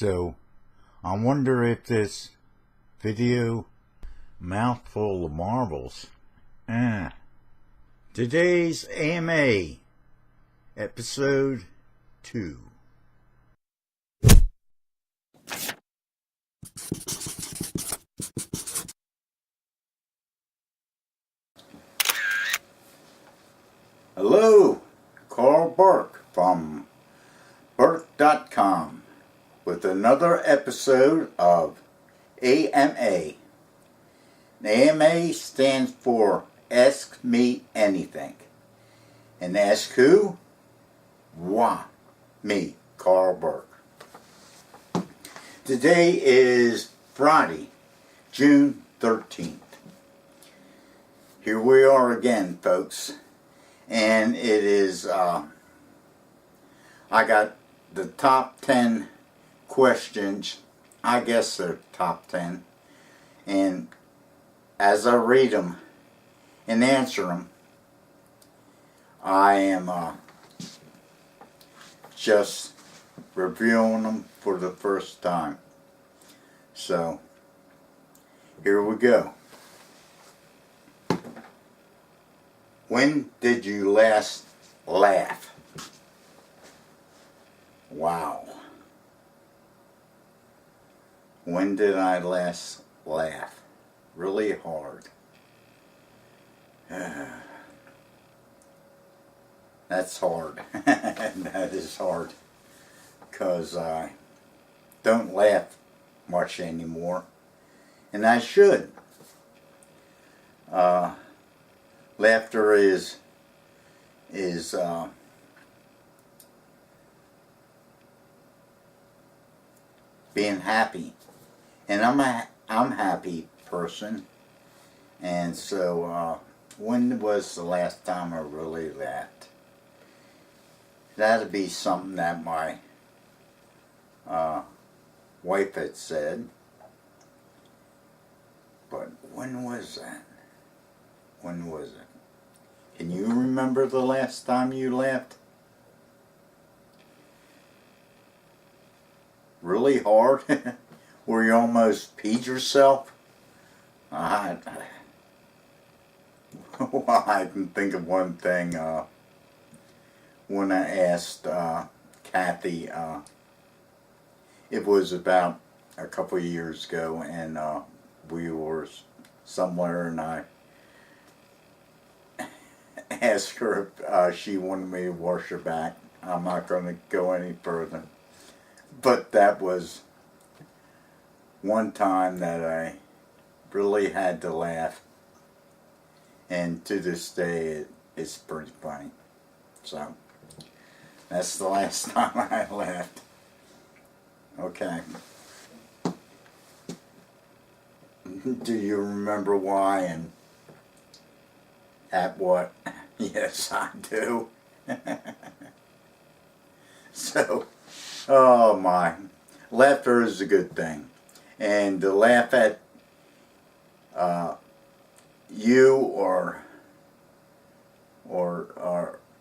So, I wonder if this video mouthful of marbles. Today's AMA, episode 2. Hello, Carl Burke from Burke.com with another episode of AMA. AMA stands for Ask Me Anything. And ask who? Why? Me, Carl Burke. Today is Friday, June 13th. Here we are again, folks. And it is, I got the top 10 questions. I guess they're top 10. And as I read them and answer them, I am just reviewing them for the first time. So, here we go. When did you last laugh? Wow. When did I last laugh? Really hard. That's hard. That is hard. Because I don't laugh much anymore. And I should. Laughter is being happy, and I'm a happy person, and so when was the last time I really laughed? That'd be something that my wife had said, but when was that? When was it? Can you remember the last time you laughed? Really hard? Where you almost peed yourself? Well, I can think of one thing. When I asked Kathy, it was about a couple of years ago, and we were somewhere, and I asked her if she wanted me to wash her back. I'm not going to go any further. But that was one time that I really had to laugh. And to this day, it's pretty funny. So, that's the last time I laughed. Okay. Do you remember why and at what? Yes, I do. So, oh my. Laughter is a good thing. And to laugh at you or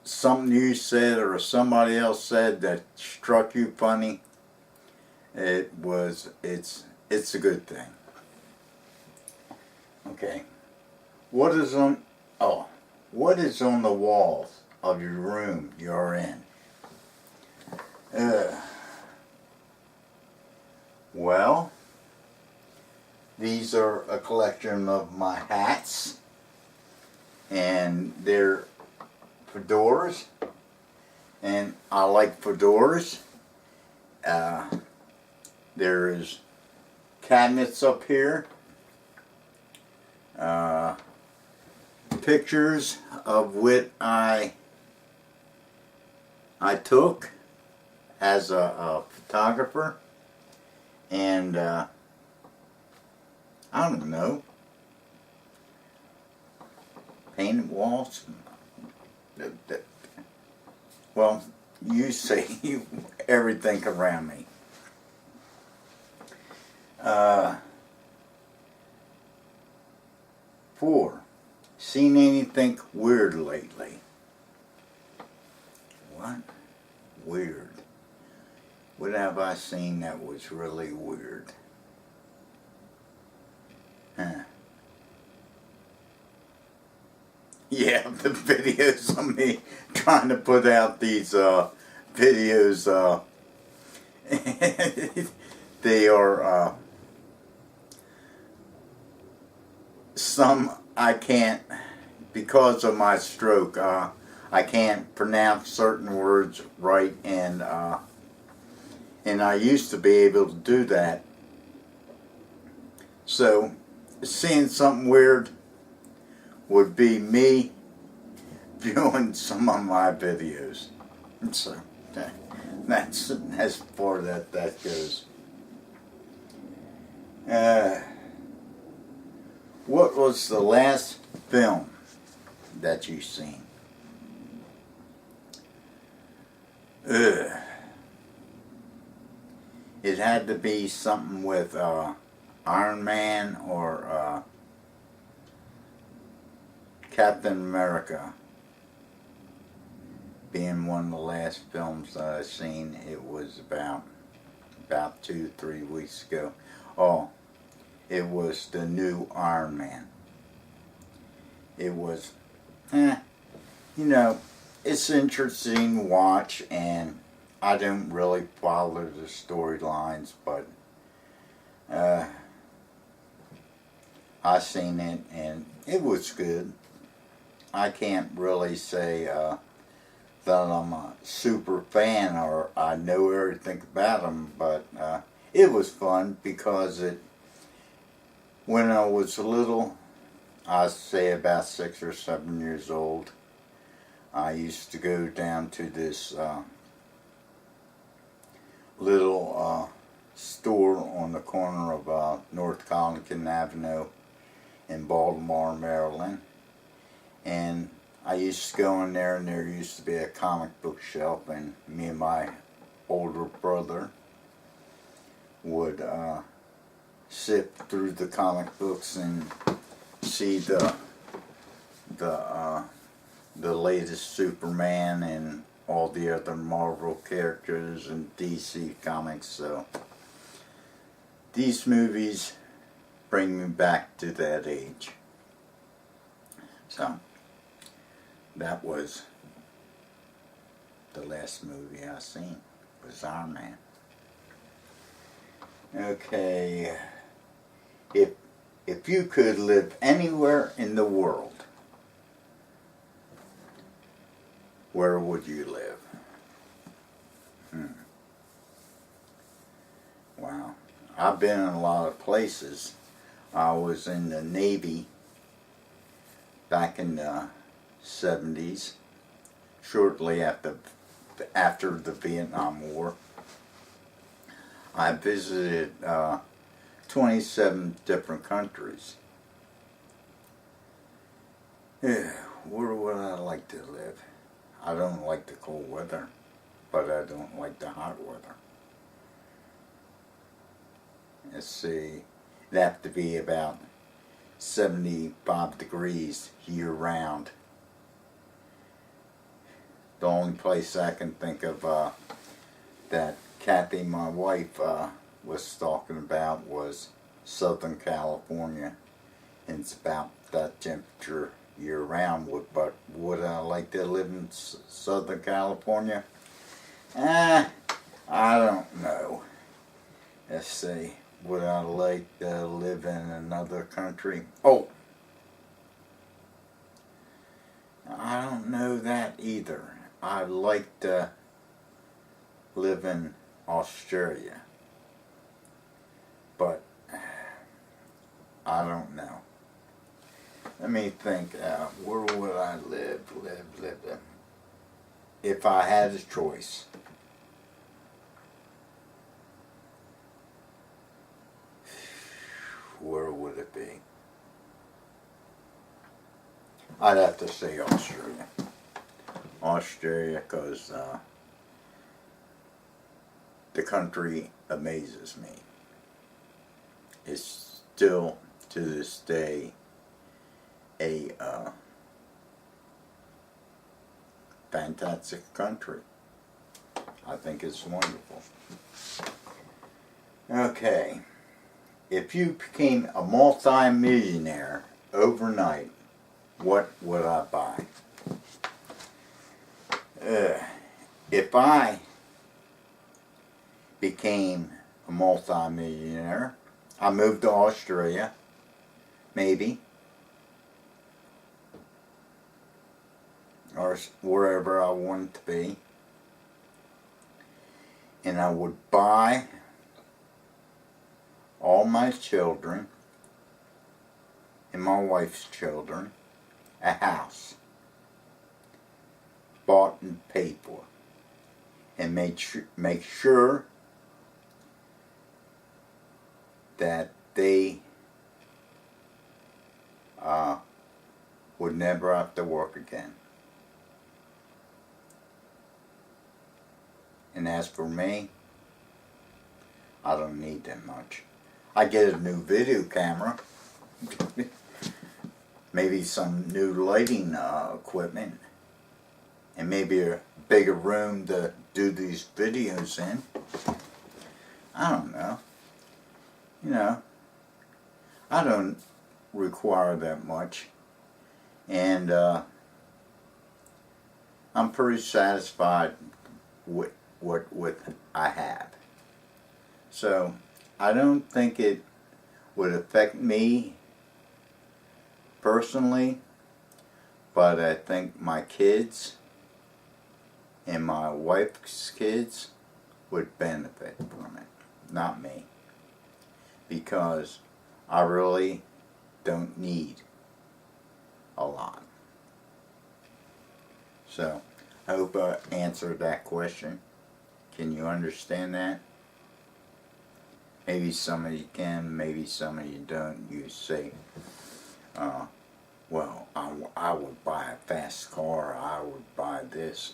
something you said or somebody else said that struck you funny, it's a good thing. Okay. What is on the walls of your room you're in? Well, these are a collection of my hats, and they're fedoras, and I like fedoras. There's cabinets up here. Pictures of what I took as a photographer, and I don't know, painted walls. Well, you see everything around me. 4. Seen anything weird lately? What? Weird. What have I seen that was really weird? Huh. Yeah, the videos of me trying to put out these videos, they are, some I can't, because of my stroke, I can't pronounce certain words right, and I used to be able to do that. So, seeing something weird would be me viewing some of my videos. So, that's as far as that goes. What was the last film that you've seen? Ugh. It had to be something with Iron Man or Captain America being one of the last films that I've seen. It was about 2-3 weeks ago. Oh, it was the new Iron Man. It was, you know, it's interesting to watch, and I don't really follow the storylines, but I seen it, and it was good. I can't really say that I'm a super fan or I know everything about them, but it was fun because when I was little, I'd say about 6 or 7 years old, I used to go down to this little store on the corner of North Collington Avenue in Baltimore, Maryland. And I used to go in there, and there used to be a comic book shelf, and me and my older brother would sift through the comic books and see the latest Superman and all the other Marvel characters and DC comics. So these movies bring me back to that age. So that was the last movie I seen, was Iron Man. Okay, if you could live anywhere in the world, where would you live? Wow, I've been in a lot of places. I was in the Navy back in the 70s, shortly after the Vietnam War. I visited 27 different countries. Where would I like to live? I don't like the cold weather, but I don't like the hot weather. Let's see, it'd have to be about 75 degrees year-round. The only place I can think of that Kathy, my wife, was talking about was Southern California, and it's about that temperature year-round. But would I like to live in Southern California? I don't know. Let's see. Would I like to live in another country? Oh, I don't know that either. I'd like to live in Australia, but I don't know. Let me think. Where would I live? If I had a choice? Where would it be? I'd have to say Australia. Australia, because the country amazes me. It's still, to this day, a fantastic country. I think it's wonderful. Okay. If you became a multi-millionaire overnight, what would I buy? If I became a multi-millionaire, I moved to Australia, maybe, or wherever I wanted to be, and I would buy all my children and my wife's children a house, bought and paid for, and make sure that they would never have to work again. And as for me, I don't need that much. I get a new video camera, maybe some new lighting equipment, and maybe a bigger room to do these videos in. I don't know. You know, I don't require that much, and I'm pretty satisfied with what I have. So I don't think it would affect me personally, but I think my kids and my wife's kids would benefit from it, not me, because I really don't need a lot. So I hope I answered that question. Can you understand that? Maybe some of you can, maybe some of you don't. You say, well, I would buy a fast car, I would buy this.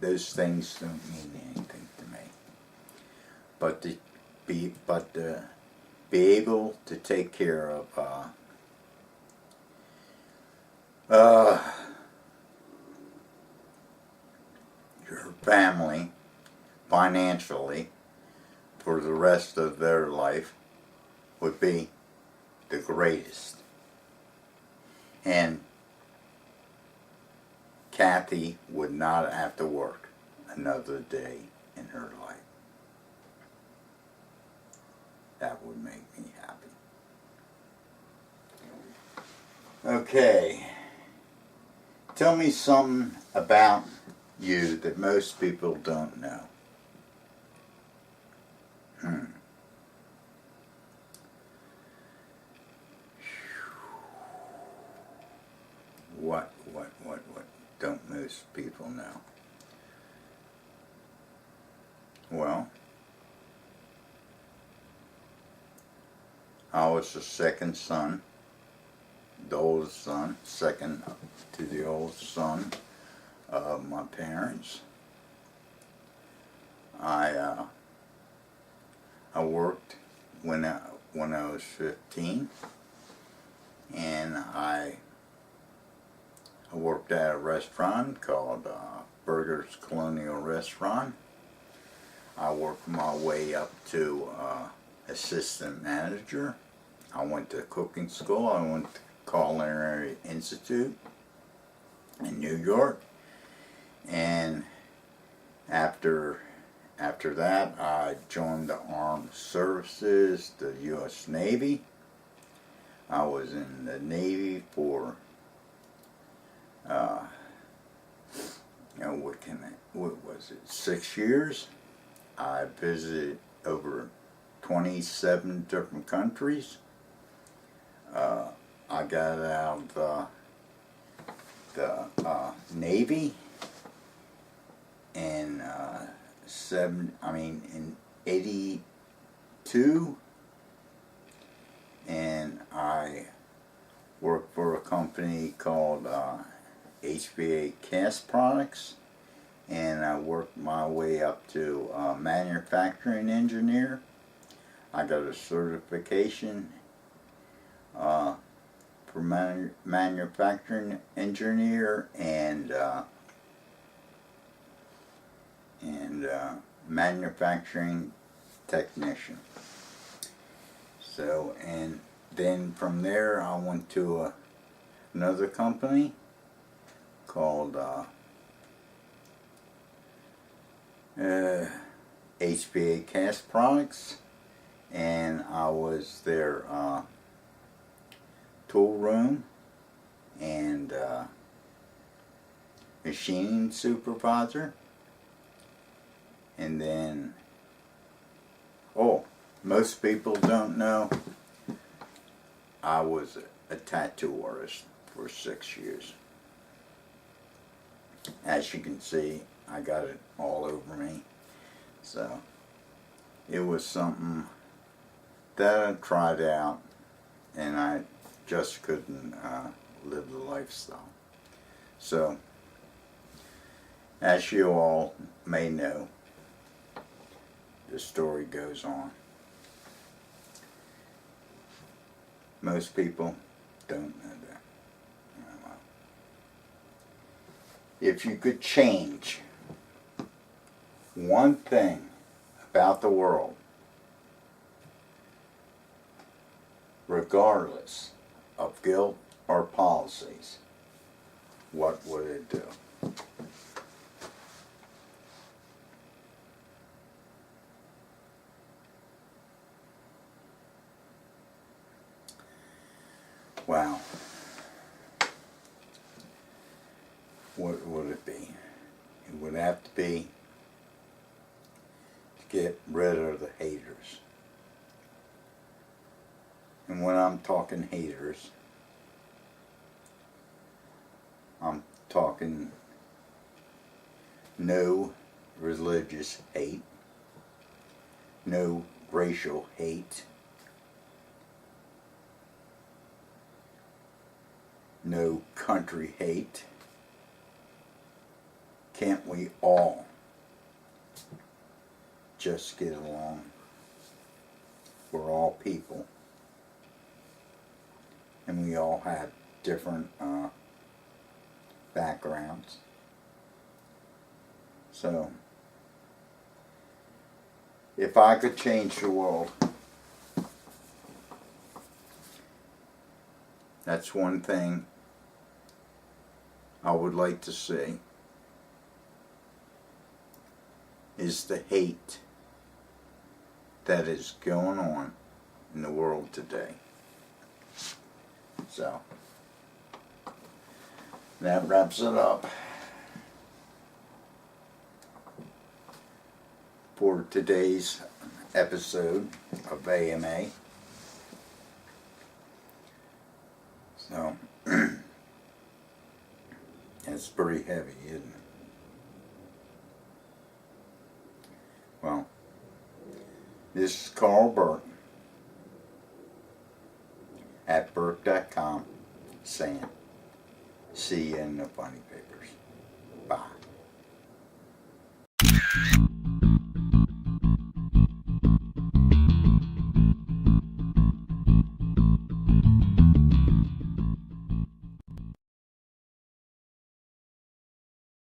Those things don't mean anything to me. But to be able to take care of your family financially for the rest of their life would be the greatest. And Kathy would not have to work another day in her life. That would make me happy. Okay. Tell me something about you that most people don't know. What don't most people know? Well, I was the second son, the oldest son, second to the oldest son of my parents. I worked when I was 15, and I worked at a restaurant called Burke's Colonial Restaurant. I worked my way up to assistant manager. I went to cooking school. I went to Culinary Institute in New York, and after that I joined the Armed Services, the U.S. Navy. I was in the Navy for what was it, 6 years. I visited over 27 different countries. I got out of the Navy in in 82, and I worked for a company called HBA Cast Products, and I worked my way up to manufacturing engineer. I got a certification for manufacturing engineer, and and manufacturing technician. So, and then from there I went to another company called HPA Cast Products, and I was their tool room and machining supervisor. And then, oh, most people don't know, I was a tattoo artist for 6 years. As you can see, I got it all over me. So it was something that I tried out, and I just couldn't live the lifestyle. So, as you all may know, the story goes on. Most people don't know that. If you could change one thing about the world, regardless of guilt or policies, what would it do? Wow. What would it be? It would have to be to get rid of the haters. And when I'm talking haters, I'm talking no religious hate, no racial hate, no country hate. Can't we all just get along? We're all people, and we all have different backgrounds. So, if I could change the world, that's one thing I would like to see, is the hate that is going on in the world today. So, that wraps it up for today's episode of AMA. So, it's pretty heavy, isn't it? Well, this is Carl Burke at Burke.com saying, see you in the funny papers. Bye.